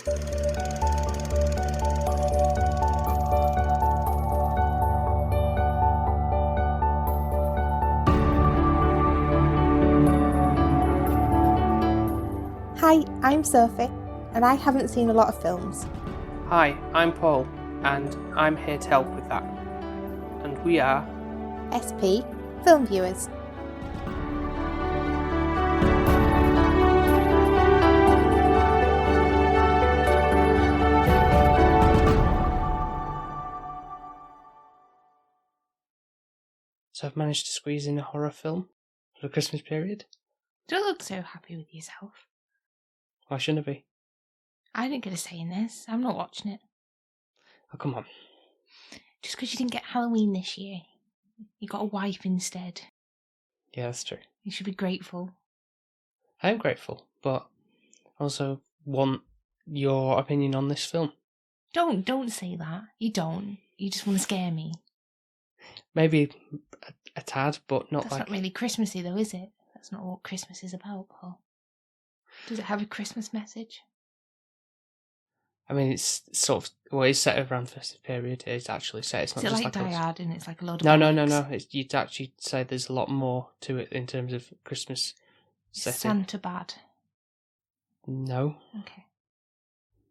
Hi, I'm Sophie, and I haven't seen a lot of films. Hi, I'm Paul, and I'm here to help with that. And we are SP, Film Viewers. So I've managed to squeeze in a horror film for the Christmas period. Don't look so happy with yourself. Why shouldn't I be? I didn't get a say in this. I'm not watching it. Oh, come on. Just because you didn't get Halloween this year. You got a wife instead. Yeah, that's true. You should be grateful. I am grateful, but also want your opinion on this film. Don't say that. You don't. You just want to scare me. Maybe a tad, but not That's like... not really Christmassy though, is it? That's not what Christmas is about, Paul. Does it have a Christmas message? I mean, it's sort of... Well, it's set around the festive period. It's actually set. It's not Is it just like Die Hard and it's like a load of No. You'd actually say there's a lot more to it in terms of Christmas setting. Santa bad. No. Okay.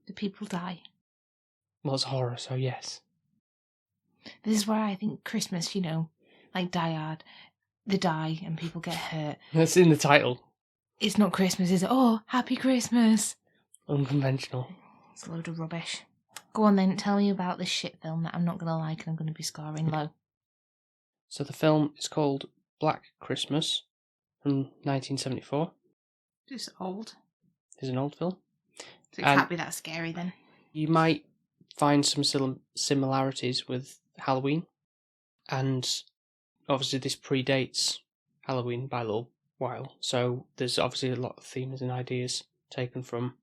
Do people die? Well, it's horror, so yes. This is where I think Christmas, like Die Hard, they die and people get hurt. That's in the title. It's not Christmas, is it? Oh, Happy Christmas. Unconventional. It's a load of rubbish. Go on then, tell me about this shit film that I'm not going to like and I'm going to be scoring low. So the film is called Black Christmas from 1974. Just old. It's an old film. So it can't be that scary then. You might find some similarities with Halloween, and obviously this predates Halloween by a little while, so there's obviously a lot of themes and ideas taken from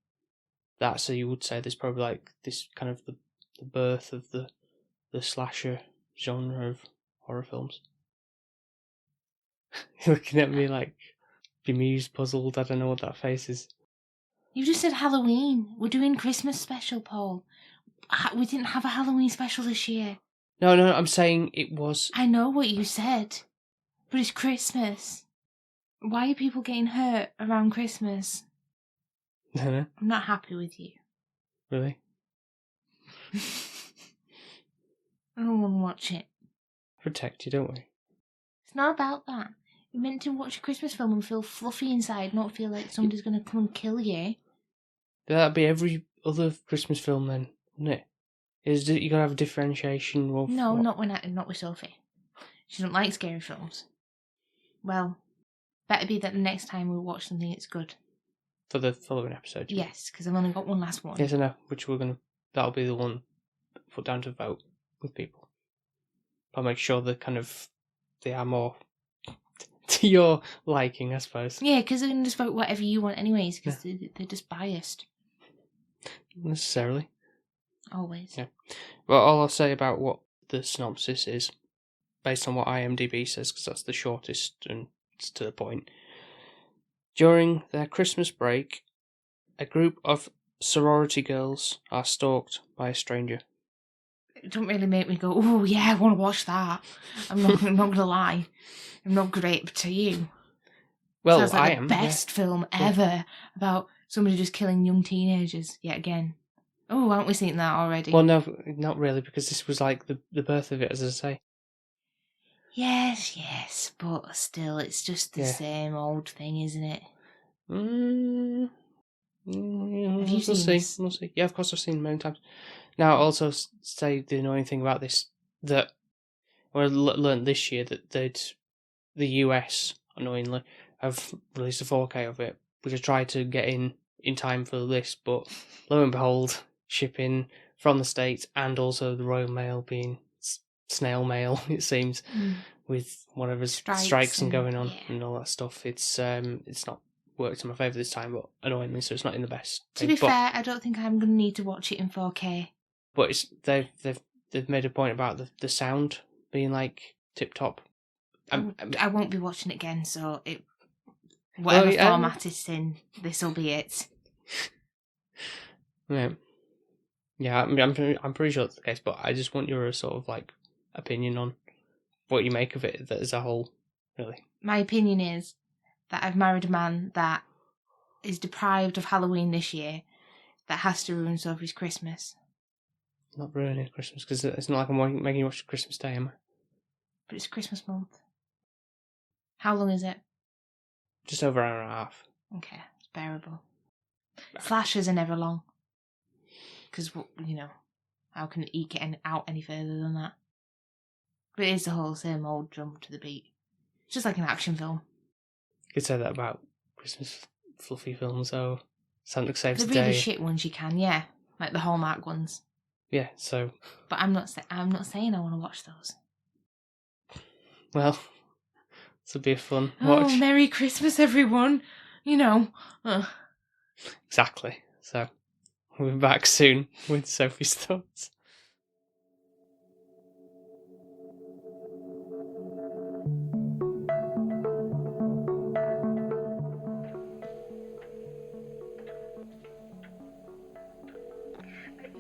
that, so you would say there's probably like this kind of the birth of the slasher genre of horror films. You're looking at me like bemused, puzzled, I don't know what that face is. You just said Halloween. We're doing Christmas special, Paul. We didn't have a Halloween special this year. No, I'm saying it was... I know what you said, but it's Christmas. Why are people getting hurt around Christmas? No. I'm not happy with you. Really? I don't want to watch it. Protect you, don't we? It's not about that. You're meant to watch a Christmas film and feel fluffy inside, not feel like somebody's going to come and kill you. That'd be every other Christmas film then, wouldn't it? You gotta have a differentiation of... No, what? not with Sophie. She doesn't like scary films. Well, better be that the next time we watch something it's good. For the following episode? Yes, because I've only got one last one. Yes, I know, which that'll be the one put down to vote with people. I'll make sure they are more to your liking, I suppose. Yeah, because they're going to just vote whatever you want anyways, because they're just biased. Not necessarily. Always. Yeah. Well, all I'll say about what the synopsis is, based on what IMDb says, because that's the shortest and it's to the point. During their Christmas break, a group of sorority girls are stalked by a stranger. It don't really make me go, oh yeah, I want to watch that. I'm not going to lie. I'm not great to you. Well, Sounds like I the am. best film ever about somebody just killing young teenagers yet again. Oh, haven't we seen that already? Well, no, not really, because this was like the birth of it, as I say. Yes, but still, it's just the same old thing, isn't it? Have you seen this? We'll see. Yeah, of course I've seen it many times. Now, I'll also say the annoying thing about this, that I learned this year that the US, annoyingly, have released a 4K of it, which I tried to get in time for this, but lo and behold, shipping from the States and also the Royal Mail being snail mail, it seems, with whatever strikes and going on and all that stuff. It's not worked in my favour this time, but annoyingly, so it's not in the best. To be fair, I don't think I'm going to need to watch it in 4K. But they've made a point about the sound being like tip top. I won't be watching it again, so whatever format it's in, this will be it. Yeah. Yeah, I mean, I'm pretty sure that's the case, but I just want your sort of like opinion on what you make of it as a whole, really. My opinion is that I've married a man that is deprived of Halloween this year that has to ruin Sophie's Christmas. Not ruining Christmas, because it's not like I'm making you watch Christmas Day, am I? But it's Christmas month. How long is it? Just over an hour and a half. Okay, it's bearable. Slashers are never long. Because, how can it eke it out any further than that? But it is the whole same old drum to the beat. It's just like an action film. You could say that about Christmas fluffy films, though. Santa Saves The the Day. really shit ones you can, yeah. Like the Hallmark ones. Yeah, so... But I'm not saying I want to watch those. Well, this will be a fun watch. Oh, Merry Christmas, everyone. Exactly. So, we'll be back soon with Sophie's thoughts.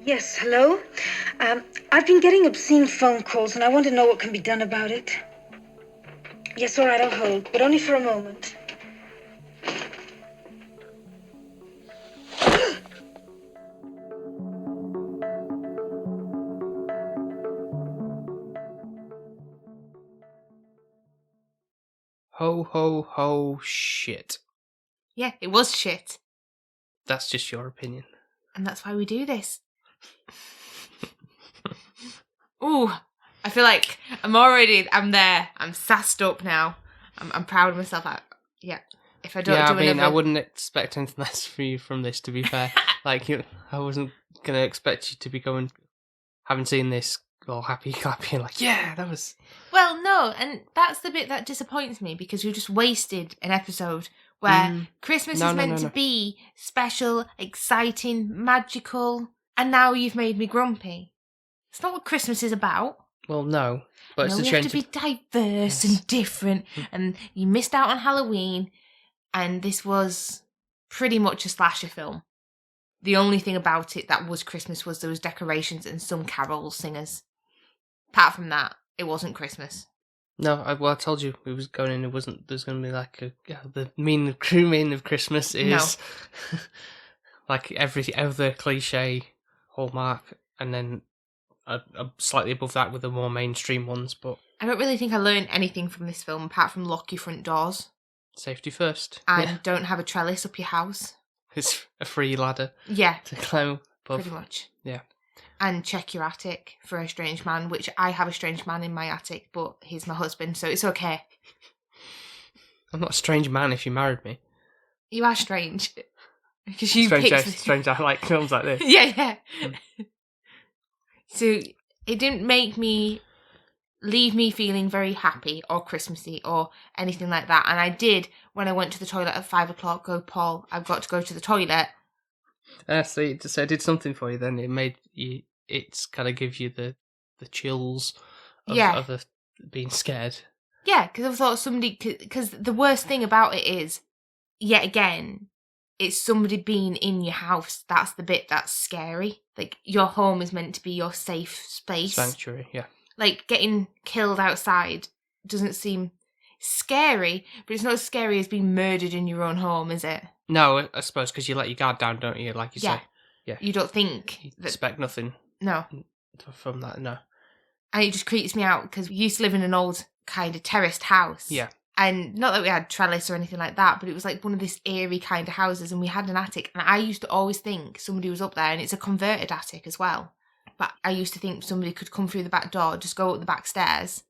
Yes, hello? I've been getting obscene phone calls and I want to know what can be done about it. Yes, all right, I'll hold, but only for a moment. Ho, ho, ho, shit. Yeah, it was shit. That's just your opinion. And that's why we do this. Ooh, I feel like I'm there. I'm sassed up now. I'm proud of myself. If I don't do another... I wouldn't expect anything less for you from this, to be fair. I wasn't going to expect you to be going, having seen this, all happy, clappy, and like, yeah, that was... Well, no, and that's the bit that disappoints me, because we just wasted an episode where Christmas is meant to be special, exciting, magical, and now you've made me grumpy. It's not what Christmas is about. Well, no, but it's a we change. have to be diverse and different, and you missed out on Halloween, and this was pretty much a slasher film. The only thing about it that was Christmas was those decorations and some carol singers. Apart from that, it wasn't Christmas. No, I told you it was going in. It wasn't. There's going to be like the true meaning of Christmas is like every other cliche Hallmark, and then slightly above that with the more mainstream ones. But I don't really think I learned anything from this film apart from lock your front doors. Safety first, and don't have a trellis up your house. It's a free ladder. Yeah, to climb above. Pretty much. Yeah. And check your attic for a strange man, which I have a strange man in my attic, but he's my husband, so it's okay. I'm not a strange man if you married me. You are strange. Because you strange, I like films like this. Yeah. So it didn't leave me feeling very happy or Christmassy or anything like that. And I did, when I went to the toilet at 5 o'clock, go, Paul, I've got to go to the toilet. So I did something for you then. It made you... It's kind of gives you the chills of being scared. Yeah, because I thought because the worst thing about it is, yet again, it's somebody being in your house. That's the bit that's scary. Like, your home is meant to be your safe space. Sanctuary, yeah. Like, getting killed outside doesn't seem scary, but it's not as scary as being murdered in your own home, is it? No, I suppose, because you let your guard down, don't you? Like you say. Yeah. You don't think... You expect nothing. No. From that, no. And it just creeps me out, because we used to live in an old kind of terraced house. Yeah. And not that we had trellis or anything like that, but it was like one of this eerie kind of houses, and we had an attic, and I used to always think somebody was up there, and it's a converted attic as well. But I used to think somebody could come through the back door, just go up the back stairs.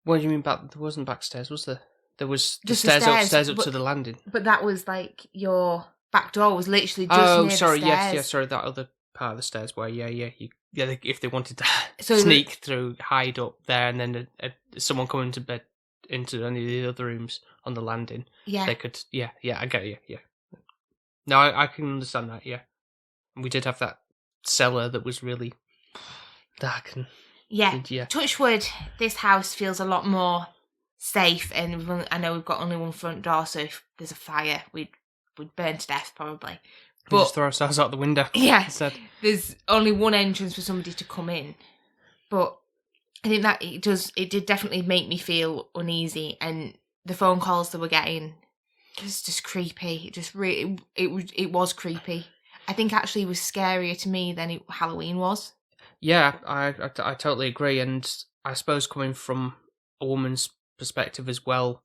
What do you mean there wasn't back stairs, was there? There was just the stairs up to the landing. But that was like your back door was literally just near the stairs. Yes, that other part of the stairs where, if they wanted to sneak through, hide up there, and then someone coming to bed into any of the other rooms on the landing, they could, I get you, yeah. No, I can understand that, yeah. And we did have that cellar that was really dark and... Yeah, touch wood, this house feels a lot more safe, and I know we've got only one front door, so if there's a fire, we'd burn to death, probably. We just throw ourselves out the window. Yeah, instead. there's only one entrance for somebody to come in. But I think that it did definitely make me feel uneasy, and the phone calls they were getting, it was just creepy. It just really, it was creepy. I think actually it was scarier to me than Halloween was. Yeah, I totally agree, and I suppose coming from a woman's perspective as well,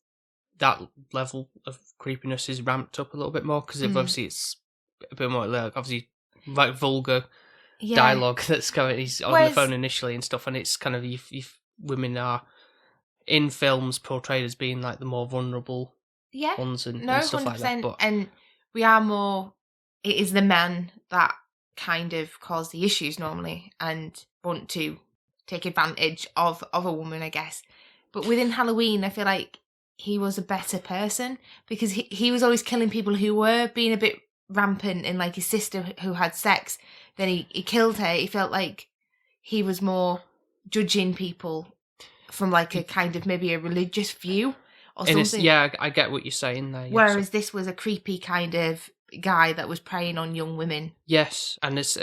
that level of creepiness is ramped up a little bit more because obviously it's a bit more like obviously like vulgar dialogue that's going. He's on the phone initially and stuff, and it's kind of if women are in films portrayed as being like the more vulnerable ones and stuff 100%, like that. But and we are more. It is the men that kind of cause the issues normally and want to take advantage of a woman, I guess. But within Halloween, I feel like he was a better person because he was always killing people who were being a bit rampant, and like his sister who had sex, then he killed her. He felt like he was more judging people from like a kind of maybe a religious view or something. Yeah, I get what you're saying there. Whereas this was a creepy kind of guy that was preying on young women. Yes, and it's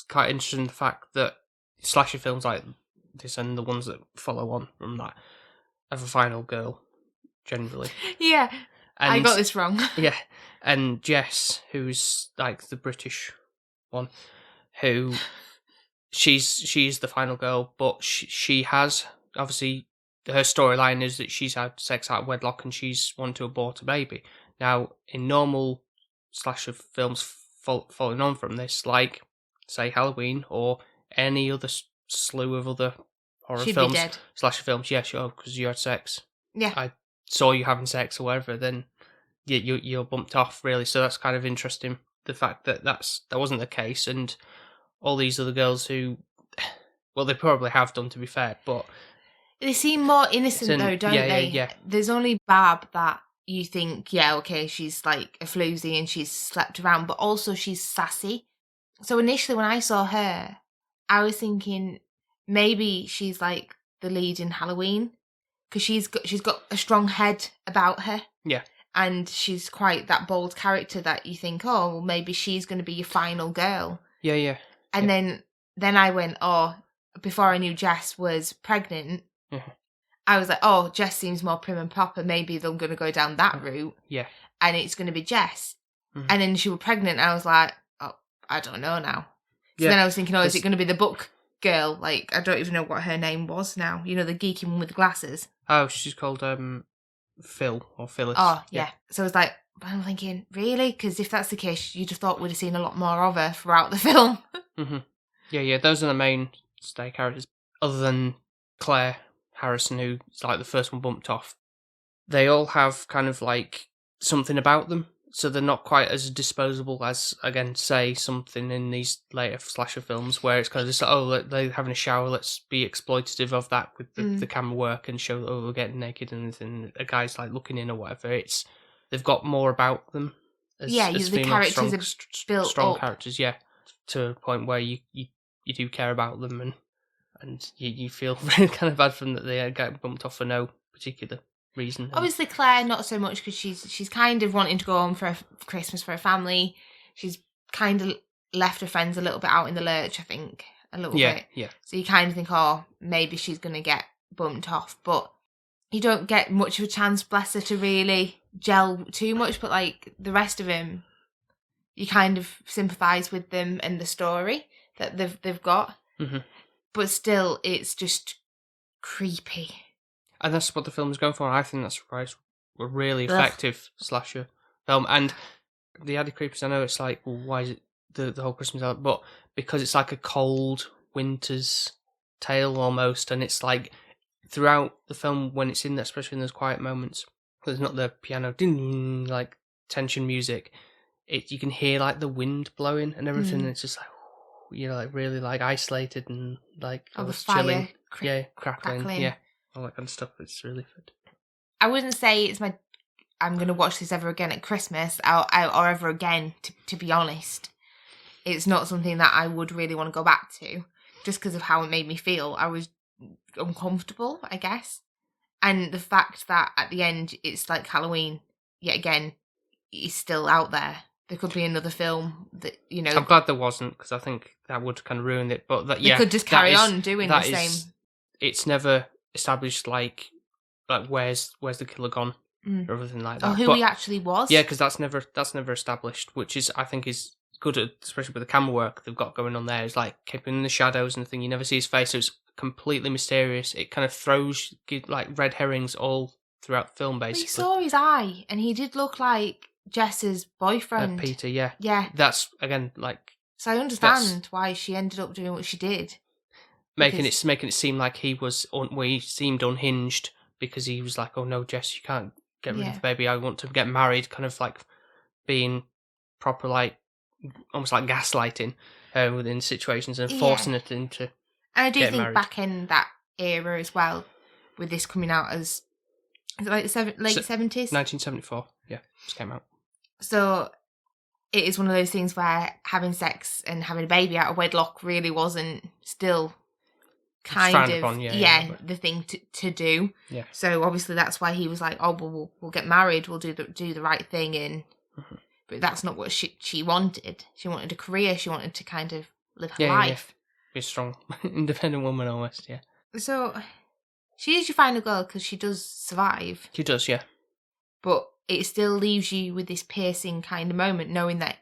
quite interesting the fact that slasher films like this and the ones that follow on from that have a final girl, generally. Yeah, and I got this wrong. Yeah, and Jess, who's like the British one, who she's the final girl, but she has obviously her storyline is that she's had sex out of wedlock and she's wanted to abort a baby. Now, in normal slasher films following on from this, like say Halloween or any other slew of other horror She'd films, be dead. slasher films, yeah, sure, because you had sex. Yeah, I saw you having sex or whatever, then you're bumped off, really. So that's kind of interesting. The fact that that wasn't the case, and all these other girls who, well, they probably have done, to be fair, but they seem more innocent though, don't they? Yeah. There's only Barb that you think, yeah, okay, she's like a floozy and she's slept around, but also she's sassy. So initially when I saw her, I was thinking maybe she's like the lead in Halloween because she's got a strong head about her. Yeah. And she's quite that bold character that you think, oh, well, maybe she's going to be your final girl. Yeah. And then I went, oh, before I knew Jess was pregnant, I was like, oh, Jess seems more prim and proper. Maybe they're going to go down that route. Yeah. And it's going to be Jess. And then she was pregnant. And I was like, oh, I don't know now. So then I was thinking, oh, is it going to be the book girl? Like, I don't even know what her name was now. You know, the geeky one with the glasses. Oh, she's called Phil or Phyllis. Oh, yeah. So I was like, I'm thinking, really? Because if that's the case, you'd have thought we'd have seen a lot more of her throughout the film. Yeah. Those are the mainstay characters. Other than Claire Harrison, who's like the first one bumped off, they all have kind of like something about them. So they're not quite as disposable as, again, say, something in these later slasher films where it's kind of just like, oh, they're having a shower, let's be exploitative of that with the camera work and show, oh, we're getting naked and a guy's like looking in or whatever. They've got more about them. As the characters are built strong up. Characters, yeah, to a point where you do care about them and you feel really kind of bad for them that they get bumped off for no particular reason. Obviously Claire not so much because she's kind of wanting to go home for Christmas for her family. She's kind of left her friends a little bit out in the lurch, I think, a little bit. Yeah. So you kind of think, oh, maybe she's going to get bumped off, but you don't get much of a chance, bless her, to really gel too much. But like the rest of them, you kind of sympathise with them and the story that they've got. But still, it's just creepy. And that's what the film is going for. I think that's right. A really effective slasher film. And the added creepers, I know it's like, well, why is it the whole Christmas element? But because it's like a cold winter's tale almost. And it's like throughout the film when it's in there, especially in those quiet moments, there's not the piano, ding, like tension music. You can hear like the wind blowing and everything. And it's just like, you know, like really like isolated and like the chilling. fire Crackling. Yeah. All that kind of stuff. It's really good. I wouldn't say I'm going to watch this ever again at Christmas or ever again, to be honest. It's not something that I would really want to go back to just because of how it made me feel. I was uncomfortable, I guess. And the fact that at the end it's like Halloween, yet again, is still out there. There could be another film that, you know... I'm glad there wasn't, because I think that would kind of ruin it. But that, they could just carry on doing the same... It's never established, like where's the killer gone, or everything like that. Or who he actually was. Yeah, because that's never established, which is, I think, is good, especially with the camera work they've got going on there. It's like keeping in the shadows and the thing. You never see his face, so it's completely mysterious. It kind of throws like red herrings all throughout the film, basically. But you saw his eye, and he did look like Jess's boyfriend. Peter, yeah. Yeah. That's, again, like... So I understand why she ended up doing what she did. Making it seem like he he seemed unhinged, because he was like, oh no, Jess, you can't get rid of the baby, I want to get married, kind of like being proper, like, almost like gaslighting within situations and forcing it into and I do think married. Back in that era as well, with this coming out as, is it like the late 70s? 1974, yeah, this came out. So it is one of those things where having sex and having a baby out of wedlock really wasn't still kind of upon, the thing to do. Yeah. So obviously that's why he was like, oh, well, we'll get married, we'll do the right thing, and but that's not what she wanted. She wanted a career. She wanted to kind of live her life. Be a strong, independent woman almost. Yeah. So she is your final girl because she does survive. She does, yeah. But it still leaves you with this piercing kind of moment, knowing that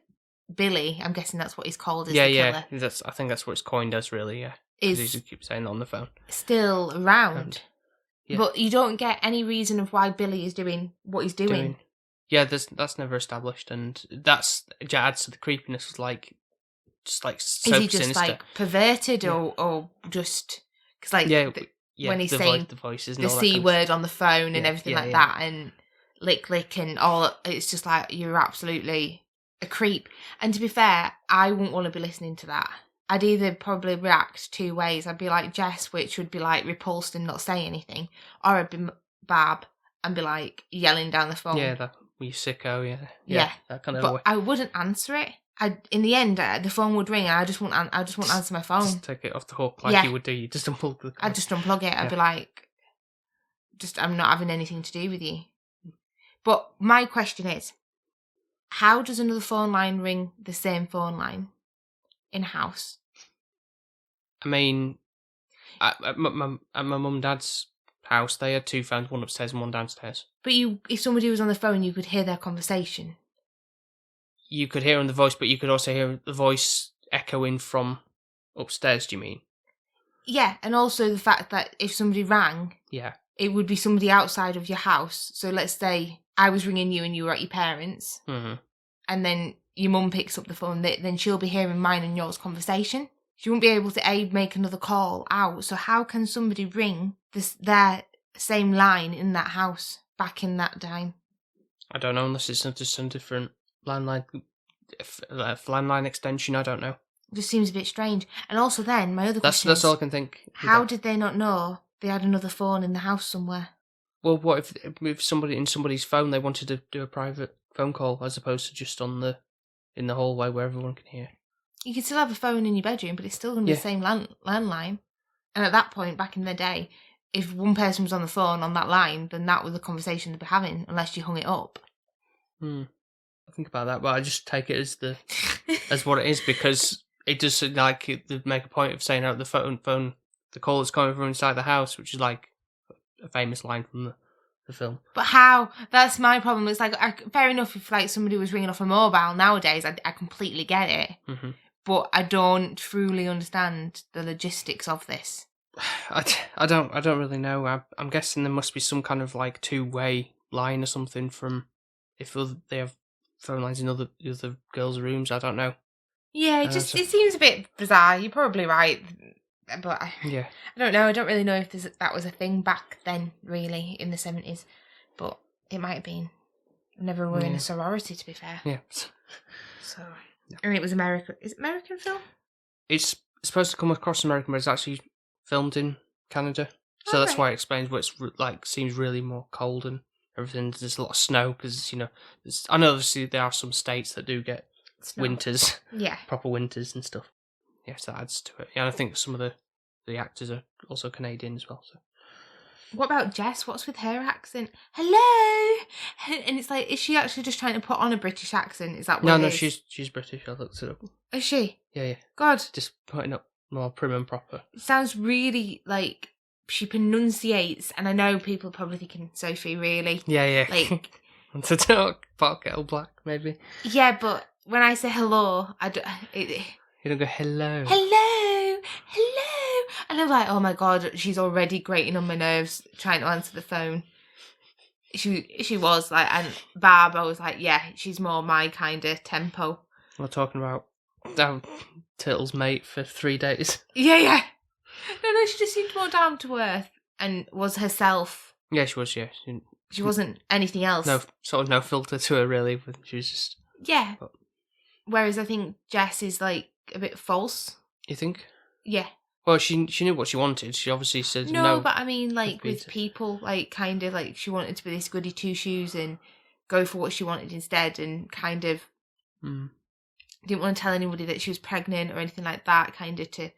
Billy, I'm guessing that's what he's called, is the killer. Yeah. I think that's what it's coined as, really. Yeah. Because he keeps saying it on the phone. Still around. Yeah. But you don't get any reason of why Billy is doing what he's doing. Yeah, that's never established, and that's adds to the creepiness. Just like so is he just sinister. Like perverted or just because when he's saying the voices, and the all C word on the phone and everything like that, and lick and all, it's just like you're absolutely a creep. And to be fair, I wouldn't want to be listening to that. I'd either probably react two ways. I'd be like Jess, which would be like repulsed and not say anything, or I'd be Barb and be like yelling down the phone. Yeah, that you sicko, yeah. That kind of but way. I wouldn't answer it. In the end, the phone would ring, and I just won't answer my phone. Just take it off the hook like you would do. You just unplug the. I'd just unplug it. I'd be like, I'm not having anything to do with you. But my question is, how does another phone line ring the same phone line in a house? I mean, at my mum and dad's house, they had two phones, one upstairs and one downstairs. But if somebody was on the phone, you could hear their conversation. You could hear on the voice, but you could also hear the voice echoing from upstairs, do you mean? Yeah, and also the fact that if somebody rang, it would be somebody outside of your house. So let's say I was ringing you and you were at your parents', and then your mum picks up the phone, then she'll be hearing mine and yours conversation. She won't be able to make another call out. So how can somebody ring their same line in that house back in that time? I don't know, unless it's just some different landline extension. I don't know. It just seems a bit strange. And also then, my other question that's all I can think. How did they not know they had another phone in the house somewhere? Well, what if somebody in somebody's phone, they wanted to do a private phone call as opposed to just in the hallway where everyone can hear? You can still have a phone in your bedroom, but it's still going to be the same landline. And at that point, back in the day, if one person was on the phone on that line, then that was the conversation they'd be having, unless you hung it up. I think about that, but I just take it as what it is, because it does they make a point of saying out the phone, the call is coming from inside the house, which is like a famous line from the film. But how? That's my problem. It's like, fair enough if like somebody was ringing off a mobile nowadays, I completely get it. But I don't truly understand the logistics of this. I don't really know. I'm guessing there must be some kind of like two-way line or something from if they have phone lines in other girls' rooms. I don't know. Yeah, it seems a bit bizarre. You're probably right, but I don't know. I don't really know if that was a thing back then, really, in the 70s. But it might have been. Never were in a sorority, to be fair. Yeah. So. I mean, it was American. Is it American film? It's supposed to come across American, but it's actually filmed in Canada. So that's why it explains what it's seems really more cold and everything. There's a lot of snow because, I know obviously there are some states that do get winters. Yeah. Proper winters and stuff. Yeah, so that adds to it. Yeah, and I think some of the actors are also Canadian as well. So. What about Jess? What's with her accent? Hello, and it's like, is she actually just trying to put on a British accent? Is that what? No, it is? she's British. I looked it up. Is she? Yeah. God, Just putting up more prim and proper. it sounds really like she pronunciates, and I know people are probably thinking, Sophie, really? Yeah. Like, Want to talk pot kettle black, maybe? yeah, but when I say hello, You don't go hello. hello, and I'm like, oh my God, she's already grating on my nerves trying to answer the phone. She was like, and Barb, I was like, yeah, she's more my kind of tempo. We're talking about Turtle's mate for 3 days. Yeah. No, she just seemed more down to earth and was herself. Yeah, she was. Yeah, She wasn't anything else. No filter to her really. She was just. Yeah. Whereas I think Jess is like a bit false. You think? Yeah. Well, she knew what she wanted. She obviously said no. No, but I mean, like with people, like kind of like she wanted to be this goody two shoes and go for what she wanted instead, and kind of didn't want to tell anybody that she was pregnant or anything like that. Kind of to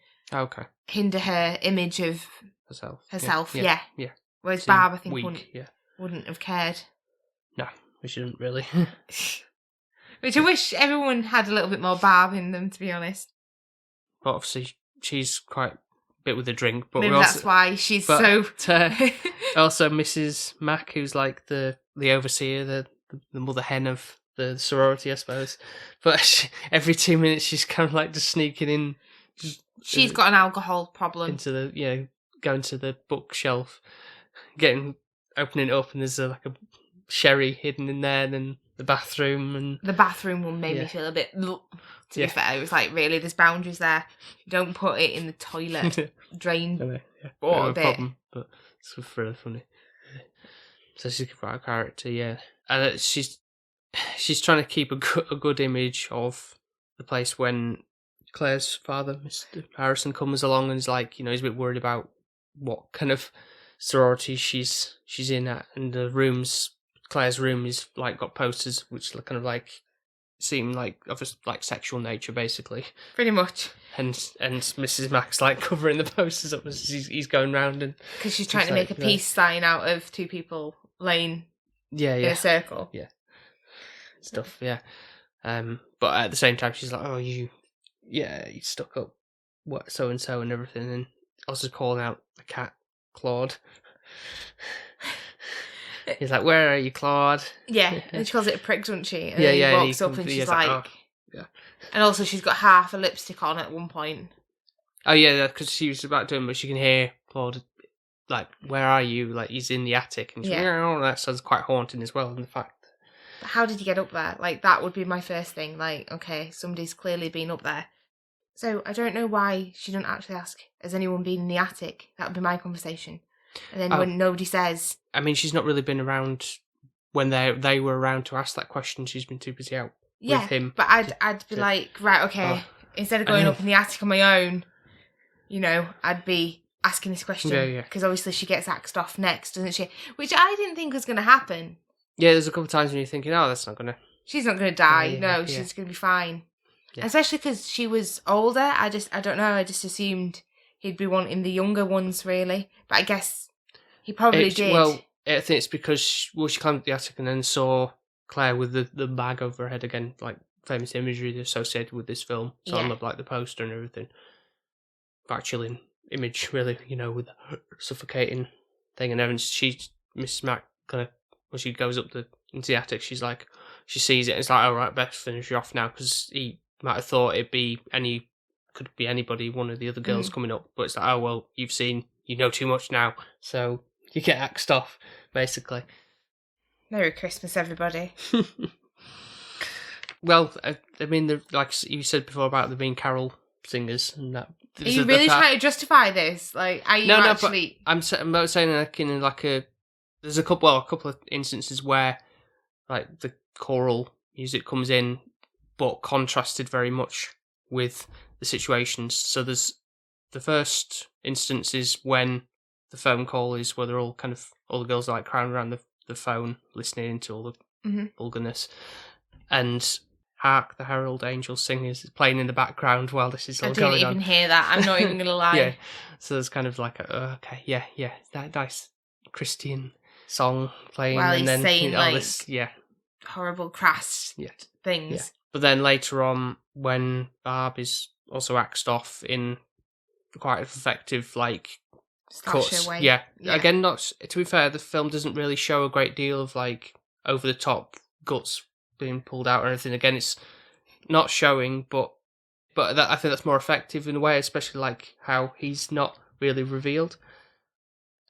hinder her image of herself. Yeah. Whereas Barb, I think, wouldn't have cared. No, we shouldn't really. Which I wish everyone had a little bit more Barb in them, to be honest. But obviously, she's quite a bit with a drink. But maybe that's why she's so. Also, Mrs. Mac, who's like the overseer, the mother hen of the sorority, I suppose. But every 2 minutes, she's kind of like just sneaking in. She's got an alcohol problem. Into the going to the bookshelf, opening it up, and there's like a sherry hidden in there, and then the bathroom, and the bathroom one made me feel a bit. To be fair, it was like, really, there's boundaries there. Don't put it in the toilet drain water bit. Problem, but it's really funny. So she's quite a character, yeah, and she's trying to keep a good image of the place when Claire's father, Mr. Harrison, comes along and is like, he's a bit worried about what kind of sorority she's in at, and Claire's room is like got posters which kind of like seem like of a like sexual nature, basically. Pretty much. And Mrs. Max like covering the posters up as he's going round, and because she's trying to make a peace sign out of two people laying in a circle. Yeah. Stuff. Yeah. But at the same time, she's like, "Oh, you stuck up, what so and so and everything," and also calling out the cat, Claude. He's like, "Where are you, Claude?" Yeah, and she calls it a prick, doesn't she? And then he walks up and she's like, "Oh." Yeah. And also she's got half a lipstick on at one point. Oh yeah, because she was about to do it, but she can hear Claude like, "Where are you?" Like he's in the attic, and she's like, "Oh, that sounds quite haunting as well." In the fact, but how did he get up there? Like that would be my first thing. Like, okay, somebody's clearly been up there. So I don't know why she didn't actually ask, "Has anyone been in the attic?" That would be my conversation. And then when nobody says... I mean, she's not really been around when they were around to ask that question. She's been too busy out with him. But I'd be like, right, okay, instead of going up in the attic on my own, I'd be asking this question. Yeah. Because obviously she gets axed off next, doesn't she? Which I didn't think was going to happen. Yeah, there's a couple of times when you're thinking, oh, that's not going to... She's not going to die. She's going to be fine. Yeah. Especially because she was older. I don't know, I just assumed he'd be wanting the younger ones, really. But I guess he probably did. Well, I think it's because she climbed up the attic and then saw Claire with the bag over her head again, like famous imagery associated with this film. So on the poster and everything. Quite chilling image, really, with the suffocating thing. And then Mrs. Mac when she goes up into the attic, she's like, she sees it and it's like, all right, best finish you off now, because he might have thought could be anybody, one of the other girls coming up, but it's like, oh well, you've seen, too much now, so you get axed off, basically. Merry Christmas, everybody. Well, I mean, like you said before about there being carol singers and that. Are you really trying to justify this? Like, are you actually? I'm not saying like in like there's a couple of instances where like the choral music comes in, but contrasted very much with the situations. So there's the first instance is when the phone call is where they're all the girls are like crowding around the phone, listening into all the vulgarness, and Hark the Herald Angels Sing is playing in the background while this is all going on. I didn't even hear that. I'm not even going to lie. Yeah. So there's kind of like, okay, yeah, that nice Christian song playing, While and he's then saying, all like, this, horrible, crass things. Yeah. But then later on, when Barb is also axed off in quite effective, like, Slasher cuts. way. Yeah. Again, not to be fair, the film doesn't really show a great deal of, like, over the top guts being pulled out or anything. Again, it's not showing, but I think that's more effective in a way, especially like how he's not really revealed.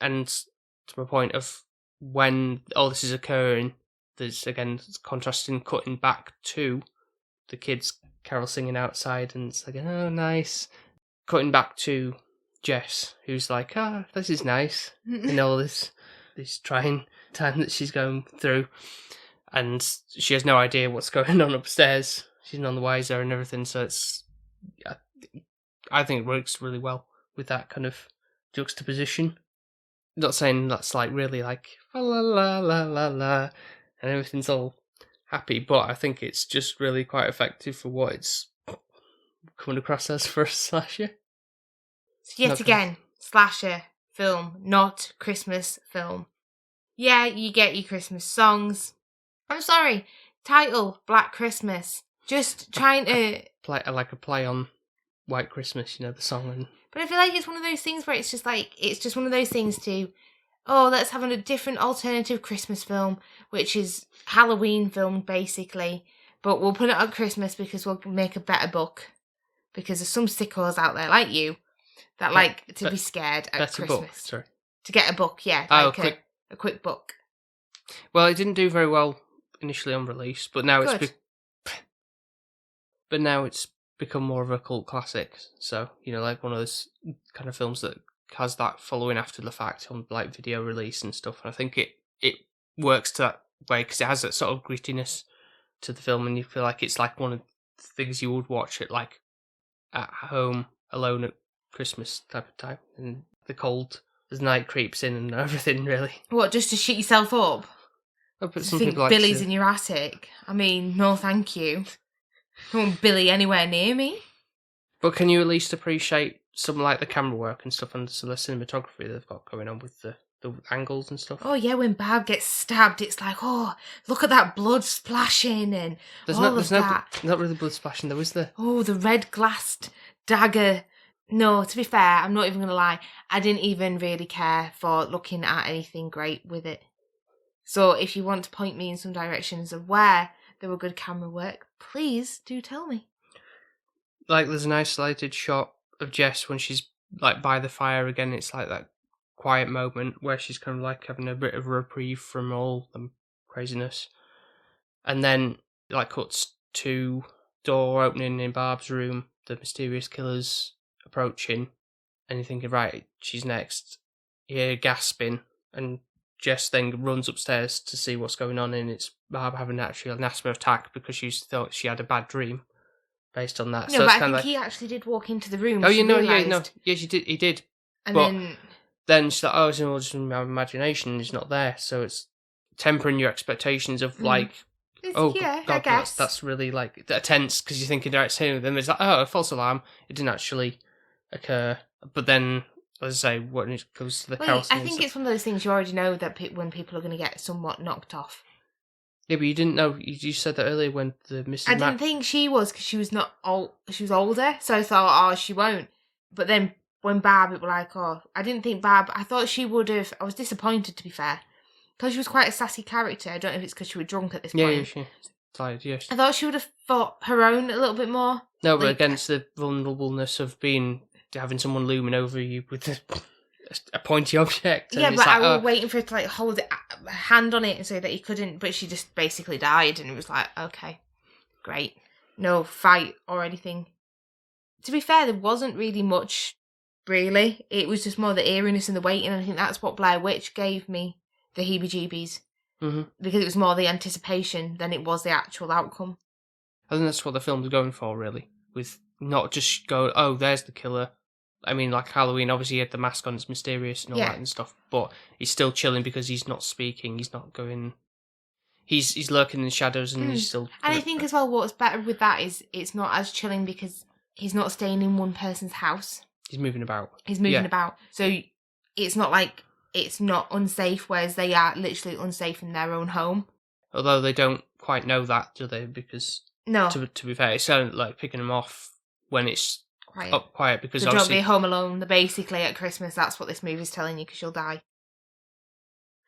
And to my point of when all this is occurring, there's again contrasting, cutting back to the kids carol singing outside, and it's like, oh, nice. Cutting back to Jess, who's like, this is nice, and all this trying time that she's going through, and she has no idea what's going on upstairs. She's none the wiser and everything, so it's, I think it works really well with that kind of juxtaposition. Not saying that's like really like la la la la la and everything's all happy, but I think it's just really quite effective for what it's coming across as for a slasher. Yet again, slasher film, not Christmas film. Yeah, you get your Christmas songs. I'm sorry, title Black Christmas. Just trying to play on White Christmas, the song. And but I feel like it's one of those things where it's just one of those things to, let's have a different alternative Christmas film, which is Halloween film basically, but we'll put it on Christmas because we'll make a better buck. Because there's some sickos out there like you that like to be scared at Christmas. Book, sorry. To get a book, yeah. A quick book. Well, it didn't do very well initially on release, but now it's become more of a cult classic. So, like one of those kind of films that has that following after the fact on like video release and stuff. And I think it works to that way because it has that sort of grittiness to the film, and you feel like it's like one of the things you would watch it like at home alone at Christmas type of time, and the cold as night creeps in and everything, really. What, just to shit yourself up? Oh, but Do some you think people like Billy's in your attic? I mean, no thank you. I don't want Billy anywhere near me. But can you at least appreciate some like the camera work and stuff and some of the cinematography they've got going on with the angles and stuff? Oh yeah, when Barb gets stabbed, it's like, look at that blood splashing and there's that. Not really blood splashing though, is there? Oh, the red glassed dagger. No, to be fair, I'm not even going to lie. I didn't even really care for looking at anything great with it. So if you want to point me in some directions of where there were good camera work, please do tell me. Like there's an isolated shot of Jess when she's like by the fire again. It's like that quiet moment where she's kind of like having a bit of a reprieve from all the craziness. And then like cuts to door opening in Barb's room, the mysterious killer's approaching, and you're thinking, right, she's next. You hear gasping, and Jess then runs upstairs to see what's going on, and it's Barb having actually an asthma attack because she thought she had a bad dream based on that. No, so but it's I think like, he actually did walk into the room. Oh, he did. And then she's like, oh, it's all just my imagination, it's not there. So it's tempering your expectations of like, yeah, God, I guess. that's really like tense because you're thinking, it's him. Then there's like, a false alarm. It didn't actually occur. But then, as I say, when it goes to the carol I think it's one of those things you already know that when people are going to get somewhat knocked off. Yeah, but you didn't know. You said that earlier when the Mrs. I didn't think she was because she was not old. She was older, so I thought, she won't. But then when Barb, it was like, I didn't think Barb. I thought she would have. I was disappointed, to be fair, because she was quite a sassy character. I don't know if it's because she was drunk at this point. Yeah, she tired. Yes, I thought she would have fought her own a little bit more. No, but against the vulnerableness of having someone looming over you with a pointy object. Yeah, but I was waiting for her to like hold a hand on it and say that he couldn't, but she just basically died, and it was like, okay, great, no fight or anything. To be fair, there wasn't really much. Really, it was just more the eeriness and the waiting, and I think that's what Blair Witch gave me the heebie-jeebies, because it was more the anticipation than it was the actual outcome. I think that's what the film's going for, really, with not just go, oh, there's the killer. I mean, like Halloween, obviously he had the mask on, it's mysterious and all that and stuff, but he's still chilling because he's not speaking, he's not going... He's lurking in the shadows and he's still... And I think as well what's better with that is it's not as chilling because he's not staying in one person's house. He's moving about. He's moving about. So it's not like it's not unsafe, whereas they are literally unsafe in their own home. Although they don't quite know that, do they? Because No, to be fair, it's kind of like picking them off when it's quiet because so don't obviously be home alone. Basically, at Christmas, that's what this movie's telling you, because you'll die.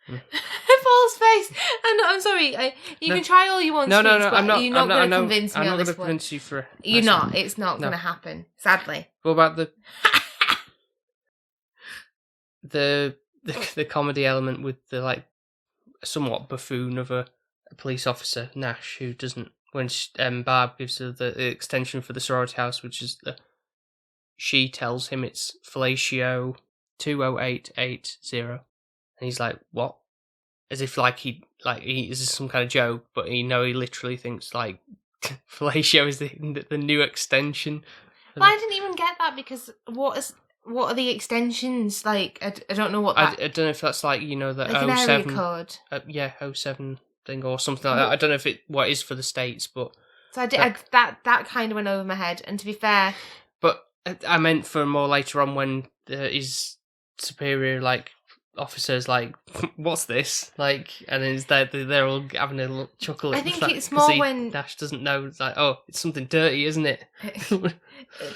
Paul's face. I'm sorry. You can try all you want. No, Sweets, no. But you're not going to convince me I'm on not this going to one. convince you for. You're not. It's not going to happen. Sadly. What about the comedy element with the like somewhat buffoon of a police officer Nash who doesn't when Barb gives her the extension for the sorority house, which is she tells him it's fellatio 20880, and he's like, what? As if he is this some kind of joke, but he literally thinks like fellatio is the new extension. But I didn't even get that, because what are the extensions like? I don't know what that. I don't know if that's like the like an area code. 07 thing or something like that. I don't know if what is for the States, but so that kind of went over my head. And to be fair, but I meant for more later on when his superior officers what's this and then they're all having a little chuckle. I think it's more when Nash doesn't know. It's like, oh, it's something dirty, isn't it? I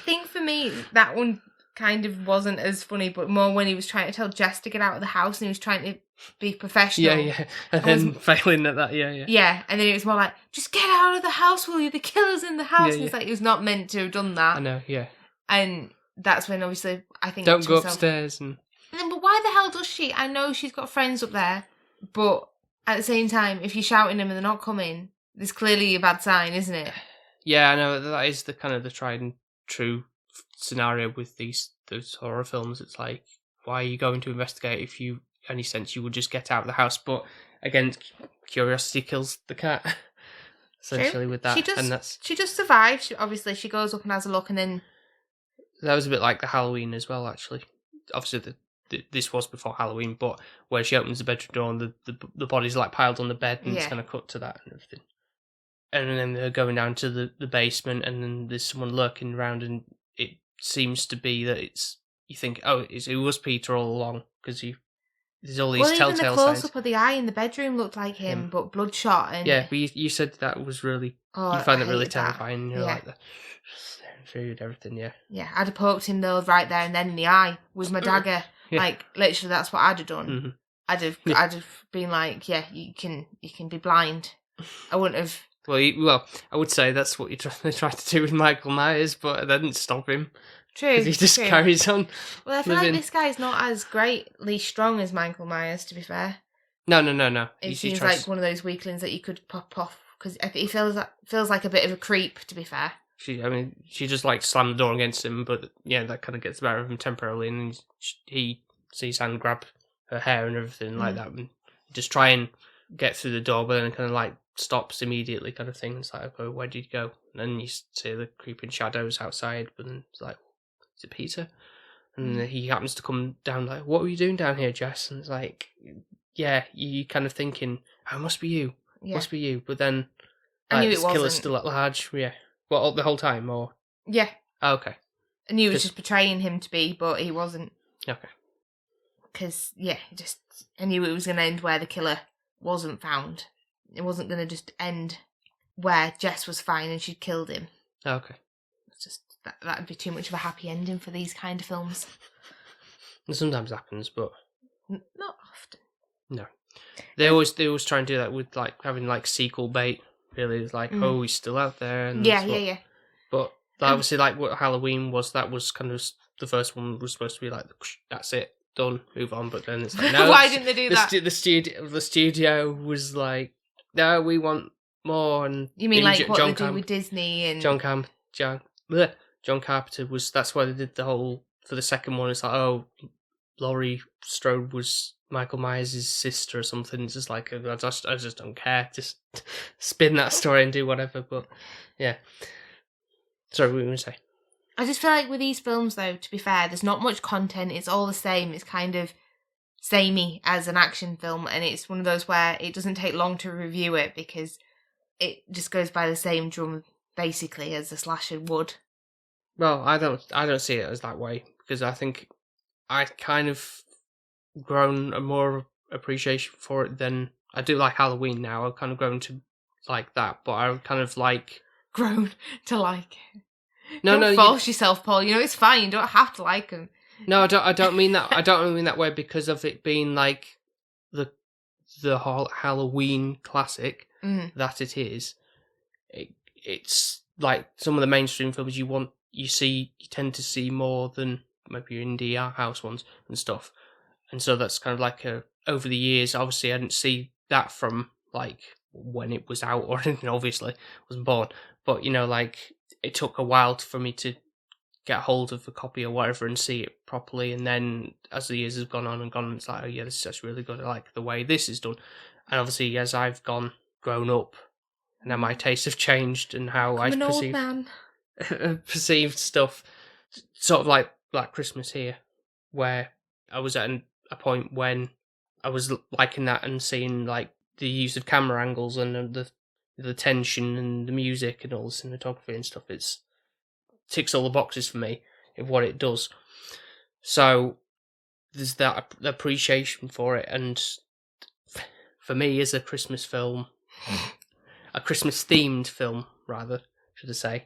think for me that one kind of wasn't as funny, but more when he was trying to tell Jess to get out of the house and he was trying to be professional. Yeah, and then failing at that. Yeah. Yeah, and then it was more like, just get out of the house, will you? The killer's in the house. And it's like he was not meant to have done that. I know. Yeah. And that's when obviously I think don't go upstairs and then, but why the hell does she? I know she's got friends up there, but at the same time, if you're shouting them and they're not coming, there's clearly a bad sign, isn't it? Yeah, I know that is the kind of the tried and true scenario with those horror films. It's like, why are you going to investigate if you any sense you would just get out of the house? But again, curiosity kills the cat. Essentially, with that, she just survives. Obviously, she goes up and has a look, and then that was a bit like the Halloween as well. Actually, obviously this was before Halloween, but where she opens the bedroom door and the body's piled on the bed and it's kind of cut to that and everything. And then they're going down to the basement and then there's someone lurking around and it seems to be that you think, oh, it was Peter all along because there's all these telltale signs. Even the close-up of the eye in the bedroom looked like him, but bloodshot. And yeah, but you said that was really, you find that really terrifying. You're like the food, everything, yeah. Yeah, I'd have poked him though right there and then in the eye with my dagger. Yeah. Literally, that's what I'd have done. Mm-hmm. I'd have been like, yeah, you can be blind. I wouldn't have. Well, I would say that's what they tried to do with Michael Myers, but that didn't stop him. True. He just carries on. Well, I feel like this guy's not as greatly strong as Michael Myers, to be fair. No. He seems like one of those weaklings that you could pop off because he feels like a bit of a creep, to be fair. She just slammed the door against him, but yeah, that kind of gets the better of him temporarily, and he sees Anne grab her hair and everything like that, and just try and get through the door, but then kind of stops immediately, kind of thing. It's like, okay, where did you go? And then you see the creeping shadows outside, but then it's like, is it Peter? And he happens to come down, like, what were you doing down here, Jess? And it's like, yeah, you kind of thinking, oh, it must be you, must be you, but then I knew it wasn't. Killer's still at large, yeah. Well, the whole time, or? Yeah. Oh, okay. I knew it was just portraying him to be, but he wasn't. Okay. Because, yeah, I knew it was going to end where the killer wasn't found. It wasn't going to just end where Jess was fine and she'd killed him. Okay. It's just, that'd be too much of a happy ending for these kind of films. It sometimes happens, but... Not often. No. They always try and do that with, having, sequel bait. Really, it's like, oh, he's still out there. And yeah. But obviously, what Halloween was, that was kind of the first one was supposed to be that's it, done, move on. But then it's like, no. Why didn't they do that? The studio was like, no, we want more. And you mean what they do with Disney and John Carpenter was. That's why they did the whole for the second one. It's like, oh, Laurie Strode was Michael Myers' sister or something. It's just like, I just don't care. Just spin that story and do whatever. But yeah. Sorry, what were you going to say? I just feel like with these films, though, to be fair, there's not much content. It's all the same. It's kind of samey as an action film, and it's one of those where it doesn't take long to review it because it just goes by the same drum, basically, as a slasher would. Well, I don't see it as that way because I think I kind of grown a more appreciation for it than I do like Halloween now. I've kind of grown to like that, but I kind of like Grown to like it. No, don't force yourself, Paul. You know it's fine. You don't have to like them. No, I don't mean that. I don't mean that way because of it being like the whole Halloween classic that it is. It's like some of the mainstream films you tend to see more than maybe your indie art house ones and stuff. And so that's kind of like over the years, obviously I didn't see that from like when it was out or anything, obviously. I wasn't born. But, like it took a while for me to get hold of a copy or whatever and see it properly. And then as the years have gone on, it's like, oh yeah, this is actually really good. I like the way this is done. And obviously as I've grown up, and now my tastes have changed and how I perceived stuff, sort of like Black Christmas here, where I was at a point when I was liking that and seeing like the use of camera angles and the tension and the music and all the cinematography and stuff. It's ticks all the boxes for me of what it does. So there's that appreciation for it, and for me as a Christmas film, a Christmas themed film rather, should I say,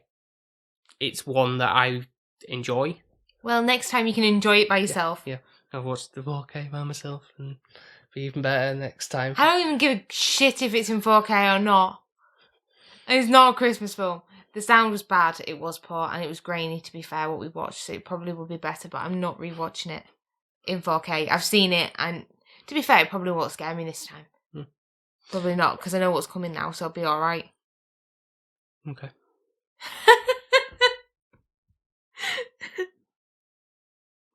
it's one that I enjoy. Well, next time you can enjoy it by yourself. Yeah. I've watched the 4K by myself and be even better next time. I don't even give a shit if it's in 4K or not. It's not a Christmas film. The sound was bad, it was poor, and it was grainy, to be fair, what we watched, so it probably will be better, but I'm not rewatching it in 4K. I've seen it, and to be fair, it probably won't scare me this time. Probably not, because I know what's coming now, so I'll be alright. Okay.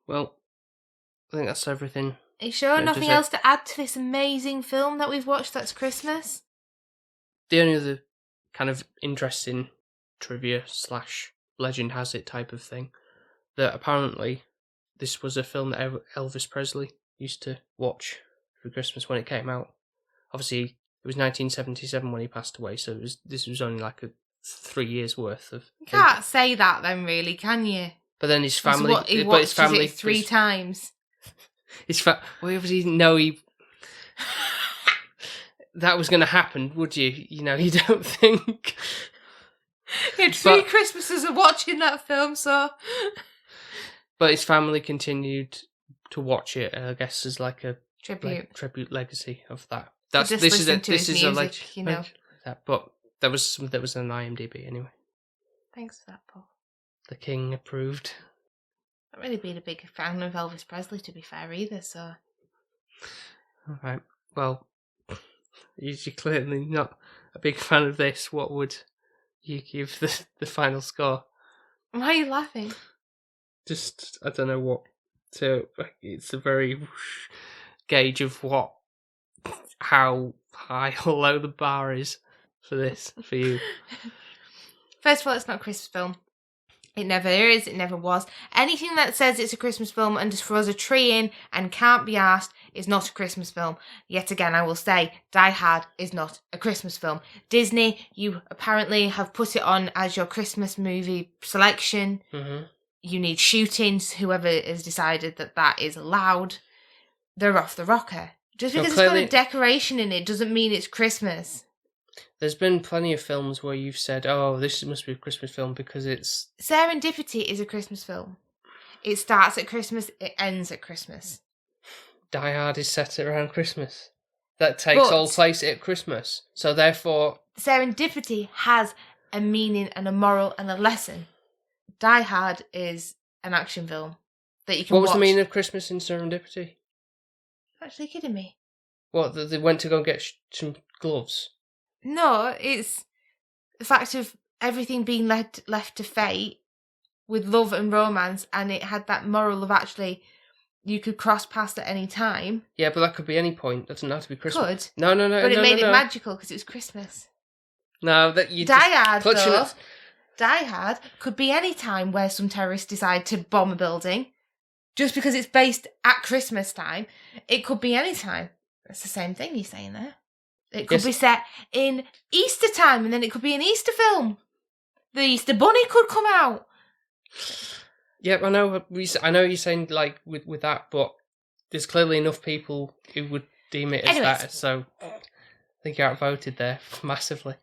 Well, I think that's everything. Are you sure? Nothing else to add to this amazing film that we've watched that's Christmas? The only other kind of interesting trivia / legend has it type of thing, that apparently this was a film that Elvis Presley used to watch for Christmas when it came out. Obviously, it was 1977 when he passed away, so this was only like 3 years worth of. You can't say that then, really, can you? But then his family, his family 3 times. Well, he obviously didn't know that was going to happen, would you? You don't think. He had 3 Christmases of watching that film, so. But his family continued to watch it, I guess, as like a tribute legacy of that. This is a legend, but there was an IMDb anyway. Thanks for that, Paul. The King approved. I've not really been a big fan of Elvis Presley, to be fair, either, so. All right. Well, you're clearly not a big fan of this. What would you give the final score? Why are you laughing? Just, I don't know what to. It's a very gauge of how high or low the bar is for this, for you. First of all, it's not a Christmas film. It never is, it never was. Anything that says it's a Christmas film and just throws a tree in and can't be asked is not a Christmas film. Yet again, I will say, Die Hard is not a Christmas film. Disney, you apparently have put it on as your Christmas movie selection. Mm-hmm. You need shootings. Whoever has decided that is allowed, they're off the rocker. Just because it's got a decoration in it doesn't mean it's Christmas. There's been plenty of films where you've said, oh, this must be a Christmas film because it's... Serendipity is a Christmas film. It starts at Christmas, it ends at Christmas. Die Hard is set around Christmas. That takes all place at Christmas. So therefore... Serendipity has a meaning and a moral and a lesson. Die Hard is an action film that you can watch. What was the meaning of Christmas in Serendipity? Actually kidding me. What, they went to go and get some gloves? No, it's the fact of everything being left to fate with love and romance, and it had that moral of actually you could cross past at any time. Yeah, but that could be any point. That doesn't have to be Christmas. Could. No. But it made it magical because it was Christmas. No, that you Die Hard, though. Die Hard could be any time where some terrorists decide to bomb a building. Just because it's based at Christmas time, it could be any time. It's the same thing you're saying there. It could be set in Easter time, and then it could be an Easter film. The Easter Bunny could come out. Yeah, I know. I know you're saying like with that, but there's clearly enough people who would deem it as Anyways. that, so I think you're outvoted there massively.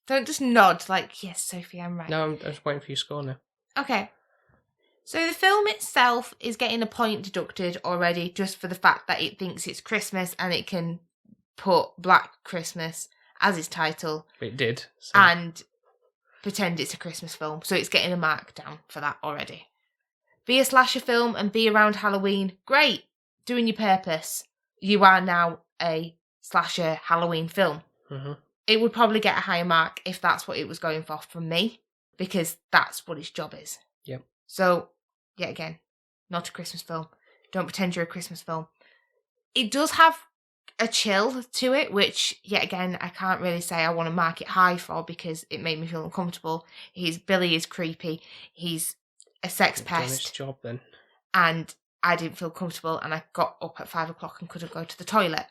Don't just nod like, yes, Sophie, I'm right. No, I'm just waiting for your score now. Okay. So the film itself is getting a point deducted already just for the fact that it thinks it's Christmas and it can put Black Christmas as its title. It did. So. And pretend it's a Christmas film. So it's getting a mark down for that already. Be a slasher film and be around Halloween. Great. Doing your purpose. You are now a slasher Halloween film. Mm-hmm. It would probably get a higher mark if that's what it was going for from me, because that's what its job is. Yep. So, yet again, not a Christmas film. Don't pretend you're a Christmas film. It does have a chill to it, which, yet again, I can't really say I want to mark it high for because it made me feel uncomfortable. Billy is creepy. He's a sex Done its pest. job then. And I didn't feel comfortable and I got up at 5 o'clock and couldn't go to the toilet.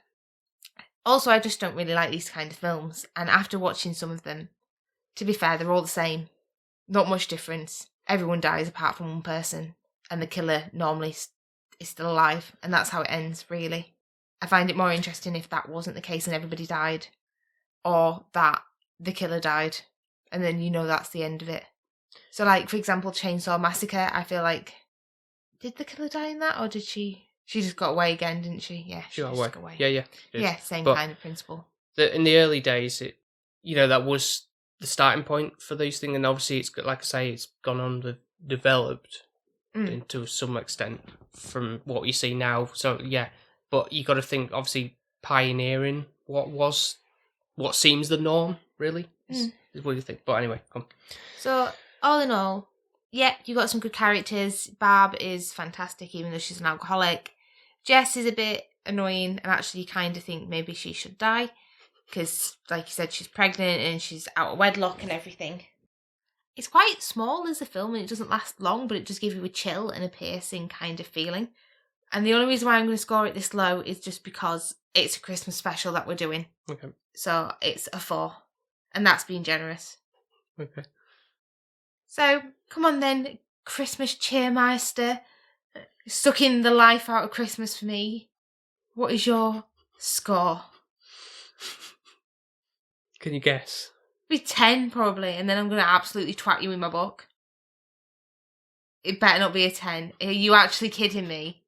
Also, I just don't really like these kind of films. And after watching some of them, to be fair, they're all the same. Not much difference. Everyone dies apart from one person. And the killer normally is still alive. And that's how it ends, really. I find it more interesting if that wasn't the case and everybody died. Or that the killer died. And then you know that's the end of it. So, like, for example, Chainsaw Massacre, I feel like... Did the killer die in that? Or did she... She just got away again, didn't she? Yeah, she Got just got away. Yeah. Yeah, same But kind of principle. in the early days, that was the starting point for these things, and obviously it's like I say, it's gone on to developed to some extent from what you see now. So yeah, but you got to think obviously pioneering what seems the norm really is what you think. But anyway, come. So all in all, yeah, you got some good characters. Barb is fantastic, even though she's an alcoholic. Jess is a bit annoying, and actually you kind of think maybe she should die. Because, like you said, she's pregnant and she's out of wedlock and everything. It's quite small as a film and it doesn't last long, but it just gives you a chill and a piercing kind of feeling. And the only reason why I'm going to score it this low is just because it's a Christmas special that we're doing. Okay. So it's a 4. And that's being generous. Okay. So, come on then, Christmas cheermeister. Sucking the life out of Christmas for me. What is your score? Can you guess? Be 10 probably, and then I'm going to absolutely twat you in my book. It better not be a 10. Are you actually kidding me?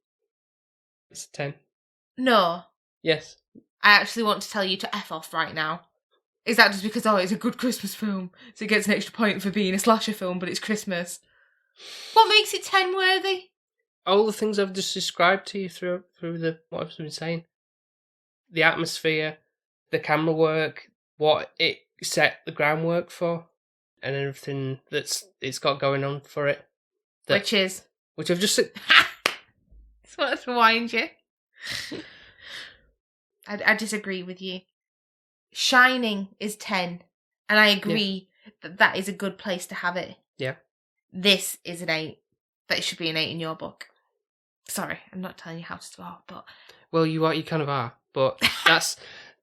It's 10. No. Yes. I actually want to tell you to F off right now. Is that just because, it's a good Christmas film, so it gets an extra point for being a slasher film, but it's Christmas? What makes it 10 worthy? All the things I've just described to you through what I've been saying. The atmosphere, the camera work, what it set the groundwork for, and everything it's got going on for it. Which I've just said. Just wanted to wind you. I disagree with you. Shining is 10, and I agree that is a good place to have it. Yeah. This is an 8. That should be an 8 in your book. Sorry, I'm not telling you how to score, but... Well, you kind of are, but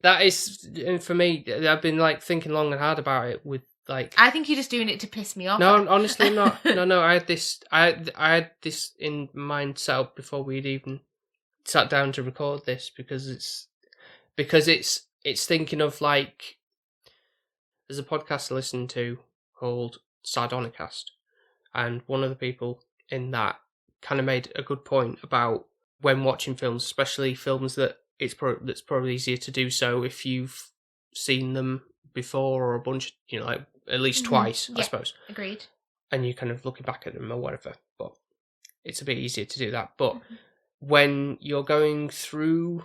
that is, and for me, I've been thinking long and hard about it with I think you're just doing it to piss me off. No, honestly, I'm not. No, I had this in mind set up before we'd even sat down to record this because it's thinking of there's a podcast I listen to called Sardonicast, and one of the people in that kind of made a good point about when watching films, especially films that that's probably easier to do so if you've seen them before or a bunch, at least twice, I suppose. Agreed. And you're kind of looking back at them or whatever, but it's a bit easier to do that. But when you're going through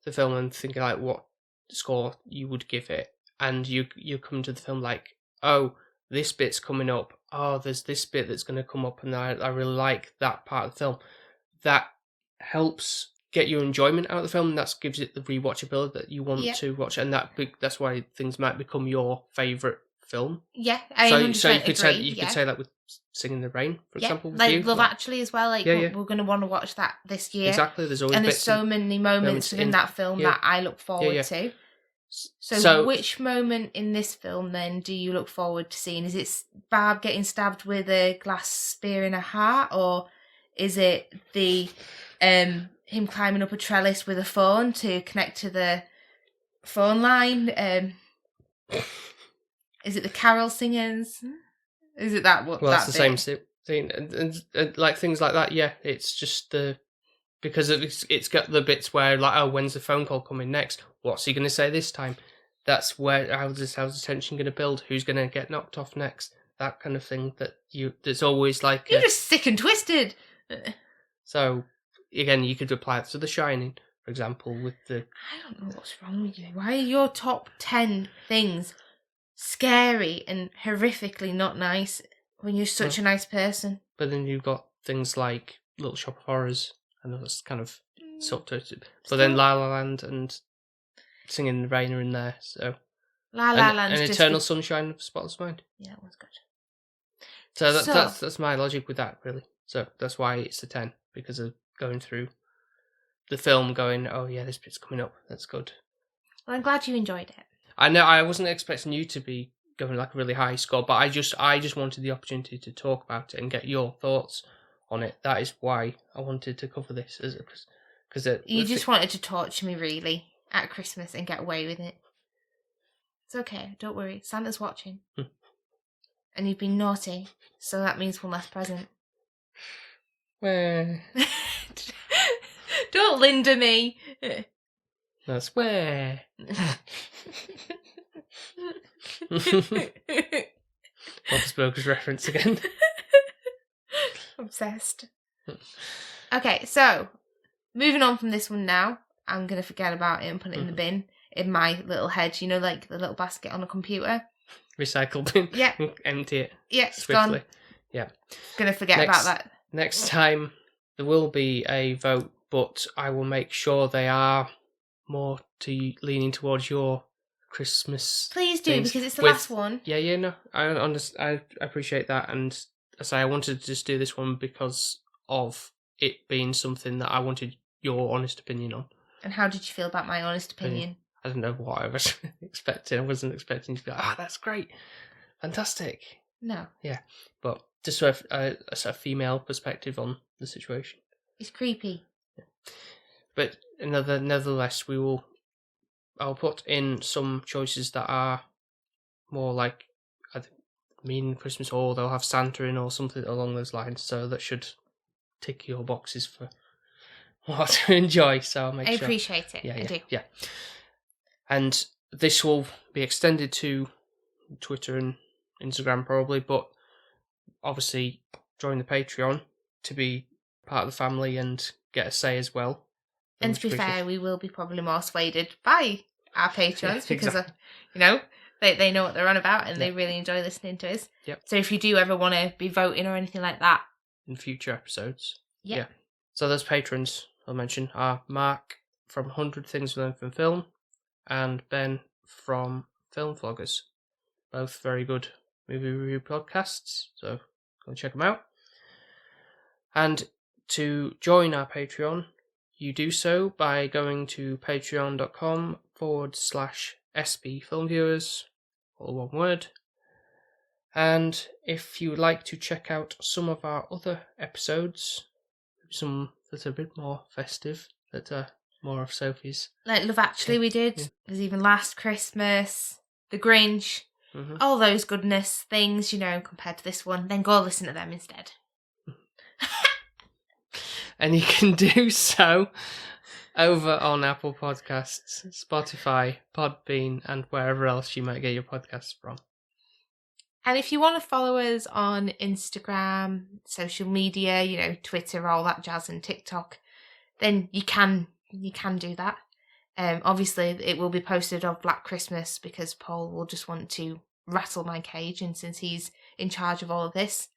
the film and thinking what score you would give it, and you come to the film oh, this bit's coming up. Oh, there's this bit that's going to come up, and I really like that part of the film. That helps get your enjoyment out of the film, and that gives it the rewatchability that you want to watch, and that's why things might become your favourite film. Yeah, I 100% so you could agree. Could say that with Singing in the Rain, for example. Like Love Actually as well. We're going to want to watch that this year. Exactly. There's always there's so many moments in that film that I look forward to. So which moment in this film then do you look forward to seeing? Is it Barb getting stabbed with a glass spear in her heart, or is it the him climbing up a trellis with a phone to connect to the phone line. Is it the carol singers? Is it that? What? Well, that's that the bit? same thing, and like things like that. Yeah, it's just because it's got the bits where like, oh, when's the phone call coming next? What's he going to say this time? That's where how's the tension going to build? Who's going to get knocked off next? That kind of thing. That's always like You're just sick and twisted. So again, you could apply it to The Shining, for example, with the. I don't know what's wrong with you. Why are your top 10 things scary and horrifically not nice when you're such a nice person? But then you've got things like Little Shop of Horrors, and that's kind of subtweeted. But then La La Land and Singing in the Rain are in there. So La La Land's and just Eternal Sunshine of the Spotless Mind. Yeah, that one's good. So that's my logic with that, really. So that's why it's a 10, because of going through the film, going, oh yeah, this bit's coming up. That's good. Well, I'm glad you enjoyed it. I know I wasn't expecting you to be going like a really high score, but I just wanted the opportunity to talk about it and get your thoughts on it. That is why I wanted to cover this, because you just wanted to torture me, really, at Christmas and get away with it. It's okay, don't worry. Santa's watching. And you've been naughty, so that means one less present. Where? Don't Linda me. That's where. Bob's Burgers reference again. Obsessed. Okay, so moving on from this one now. I'm going to forget about it and put it in the bin in my little head, you know, like the little basket on a computer. Recycle bin. Yeah. Empty it. Yeah, it's swiftly. gone. Yeah. Going to forget about that. Next time there will be a vote, but I will make sure they are more leaning towards your Christmas. Please do, things because it's the with- last one. Yeah, no, I understand. I appreciate that, and I say I wanted to just do this one because of it being something that I wanted your honest opinion on. And how did you feel about my honest opinion? I don't know what I was expecting. I wasn't expecting you to be like, that's great, fantastic. No. Yeah, but just sort of a sort of female perspective on the situation. It's creepy. Yeah. But nevertheless, I'll put in some choices that are more like either mean Christmas, or they'll have Santa in or something along those lines. So that should tick your boxes for what to enjoy. So I'll make I sure. appreciate it. I do. Yeah. And this will be extended to Twitter and Instagram probably, but obviously join the Patreon to be part of the family and get a say as well. And to be fair, we will be probably more swayed by our patrons because, they know what they're on about and they really enjoy listening to us. Yep. So if you do ever want to be voting or anything like that. In future episodes. Yep. Yeah. So those patrons I'll mention are Mark from 100 Things We Learned from Film and Ben from Film Vloggers. Both very good movie review podcasts, so go and check them out. And to join our Patreon, you do so by going to patreon.com/SB Film Viewers, all one word. And if you would like to check out some of our other episodes, some that are a bit more festive, that are more of Sophie's. Like Love Actually we did. Yeah. There's even Last Christmas, The Grinch, all those goodness things, compared to this one. Then go listen to them instead. And you can do so over on Apple Podcasts, Spotify, Podbean, and wherever else you might get your podcasts from. And if you want to follow us on Instagram, social media, Twitter, all that jazz, and TikTok, then you can do that. Obviously, it will be posted on Black Christmas because Paul will just want to rattle my cage, and since he's in charge of all of this,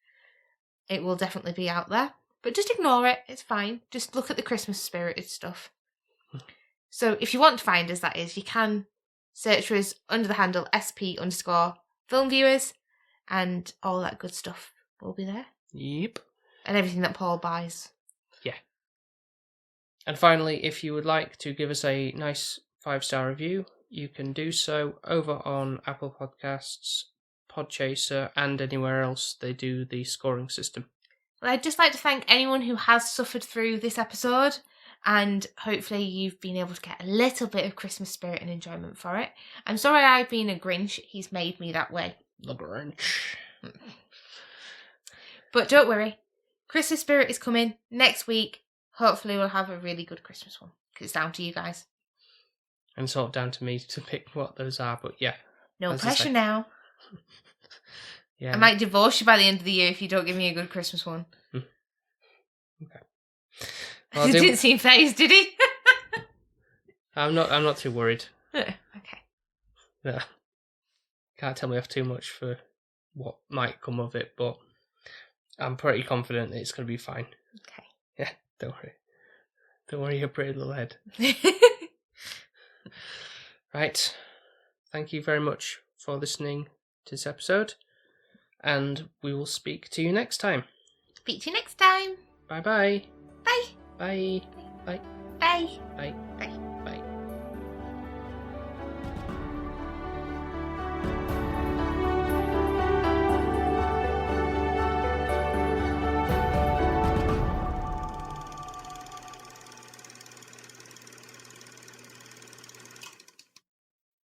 it will definitely be out there. But just ignore it. It's fine. Just look at the Christmas spirited stuff. So if you want to find us, that is, you can search for us under the handle SP_Film Viewers, and all that good stuff will be there. Yep. And everything that Paul buys. Yeah. And finally, if you would like to give us a nice 5-star review, you can do so over on Apple Podcasts, Podchaser, and anywhere else they do the scoring system. Well, I'd just like to thank anyone who has suffered through this episode and hopefully you've been able to get a little bit of Christmas spirit and enjoyment for it. I'm sorry I've been a Grinch. He's made me that way. The Grinch. But don't worry. Christmas spirit is coming next week. Hopefully we'll have a really good Christmas one. Because it's down to you guys. And sort of down to me to pick what those are, but yeah. No as I pressure say. now. Yeah. I might divorce you by the end of the year if you don't give me a good Christmas one. Okay. Well, He didn't seem phased, did he? I'm not too worried. Okay. Yeah. Can't tell me off too much for what might come of it, but I'm pretty confident that it's going to be fine. Okay. Yeah, don't worry. Don't worry your pretty little head. Right. Thank you very much for listening to this episode, and we will speak to you next time. Speak to you next time. Bye-bye. Bye. Bye. Bye. Bye. Bye. Bye.